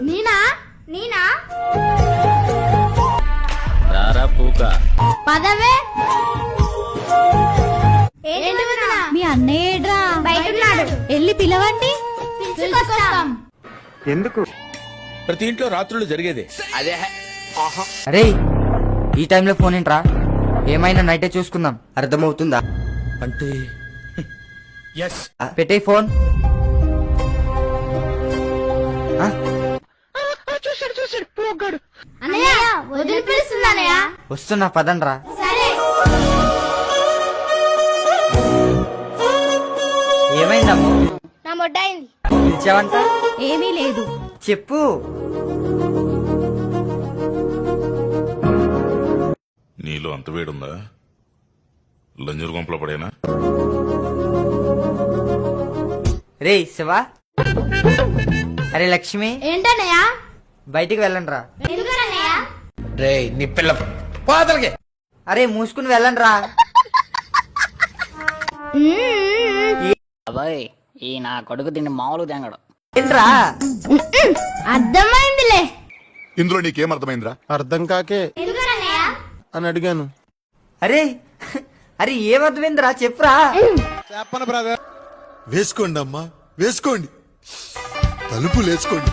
నీనా నీనా రారా పూక పదవే. మీ అన్నయ్యడ్రా బయట వెళ్ళి పిలవండి. ఎందుకు? ప్రతి ఇంట్లో రాత్రులు జరిగేదే అదే. అరే ఈ టైంలో ఫోన్ ఏంట్రా? ఏమైనా నైటే చూసుకుందాం. అర్థమవుతుందా? అంటే పెట్టే ఫోన్. అన్నయ్య వదిలి పిలుస్తుంది అన్నయ్య. వస్తున్నా పదండ్రా. సరే. ఏమైందమ్మో? నా మొడ్డైంది. పిలిచావంట? ఏమీ లేదు. చెప్పు. నీలో అంత వేడుందా? లంజూరు గుంపలో పడేనా? రే శివ. అరే లక్ష్మి. ఏంటన్నయ్య? బయటికి వెళ్ళండ్రా. ఎందుకన్నయ్య? రే నీ పిల్ల పాతలకి. అరే మూసుకుని వెళ్ళండ్రా. అబ్బాయి ఈ నా కొడుకు దీన్ని మామూలు తెంగడు. ఏంట్రా? అర్థమైందిలే. ఇందులో నీకేం అర్థమైందిరా? అర్థం కాకే ఎందుకన్నయ్య? అని అడిగాను. అరే అరే ఏమర్థమైందిరా చెప్పురా. చెప్పను బ్రదర్. వేసుకోండి అమ్మా వేసుకోండి, తలుపులు వేసుకోండి.